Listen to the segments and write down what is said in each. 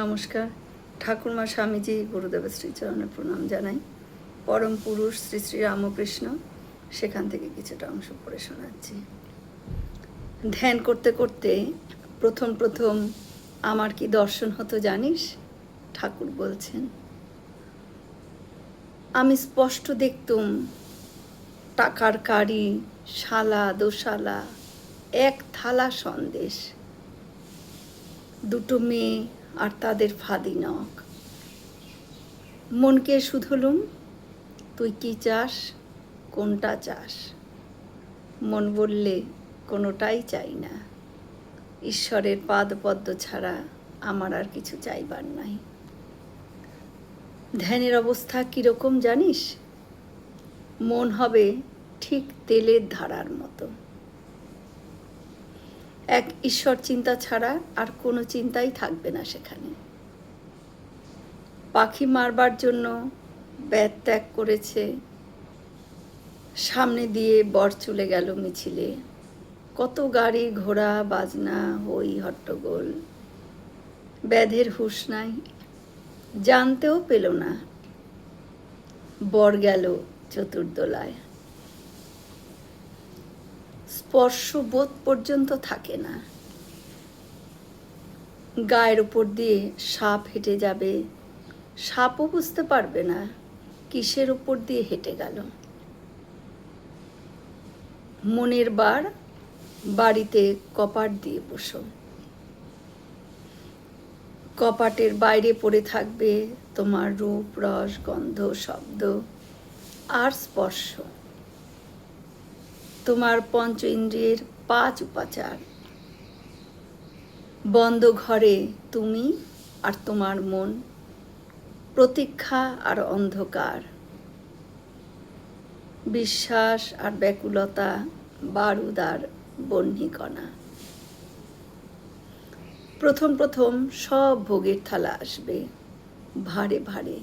নমস্কার। ঠাকুরমা স্বামীজি গুরুদেবের শ্রীচরণে প্রণাম জানাই। পরম পুরুষ শ্রী শ্রী রামকৃষ্ণ, সেখান থেকে কিছুটা অংশ পড়ে শোনাচ্ছি। ধ্যান করতে করতে প্রথম আমার কি দর্শন হতো জানিস? ঠাকুর বলছেন, আমি স্পষ্ট দেখতুম টাকার কারি, শালা দোশালা, এক থালা সন্দেশ, দুটো মেয়ে আর তাদের ফাঁদিনক। মনকে শুধলুম, তুই কি চাস, কোনটা চাস? মন বললে, কোনোটাই চাই না, ঈশ্বরের পাদপদ্ম ছাড়া আমার আর কিছু চাইবার নাই। ধ্যানের অবস্থা কীরকম জানিস? মন হবে ঠিক তেলের ধারার মতো। এক ঈশ্বর চিন্তা ছাড়া আর কোনো চিন্তাই থাকবে না সেখানে। পাখি মারবার জন্য ব্যাট ত্যাগ করেছে, সামনে দিয়ে বর চলে গেল মিছিলে, কত গাড়ি ঘোড়া বাজনা হই হট্টগোল। ব্যাধের হুঁশ নাই, জানতেও পেল না বর গেল চতুর্দোলায়। স্পর্শবোধ পর্যন্ত থাকে না। গায়ের উপর দিয়ে সাপ হেঁটে যাবে, সাপও বুঝতে পারবে না কিসের উপর দিয়ে হেঁটে গেল। মনের বার বাড়িতে কপাট দিয়ে বসো, কপাটের বাইরে পড়ে থাকবে তোমার রূপ রস গন্ধ শব্দ আর স্পর্শ। তোমার পঞ্চ ইন্দ্রিয়ের 5 উপাচার। বন্ধ ঘরে তুমি আর তোমার মন, প্রতীক্ষা আর অন্ধকার, বিশ্বাস আর ব্যাকুলতা, বারুদ আর বহ্নিকণা। প্রথম সব ভোগের থালা আসবে ভারে ভারে।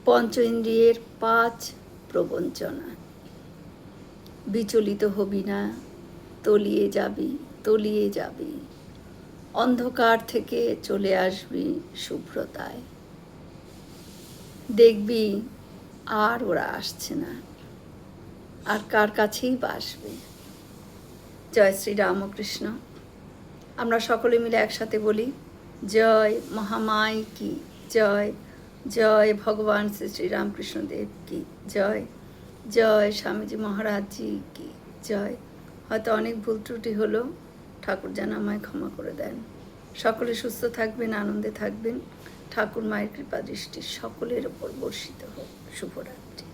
পঞ্চ ইন্দ্রিয়ের 5 প্রবঞ্চনা। বিচলিত হবি না, তলিয়ে যাবি, অন্ধকার থেকে চলে আসবি শুভ্রতায়। দেখবি আর ওরা আসছে না, আর কার কাছেই বা আসবে। জয় শ্রী রামকৃষ্ণ। আমরা সকলে মিলে একসাথে বলি, জয় মহামাই কি জয়, জয় ভগবান শ্রী শ্রী রামকৃষ্ণ দেব কি জয়, জয় স্বামীজি মহারাজজি কি জয়। হয়তো অনেক ভুল ত্রুটি হলো, ঠাকুর যেন আমায় ক্ষমা করে দেন। সকলে সুস্থ থাকবেন, আনন্দে থাকবেন। ঠাকুর মায়ের কৃপা দৃষ্টি সকলের ওপর বর্ষিত হোক। শুভরাত্রি।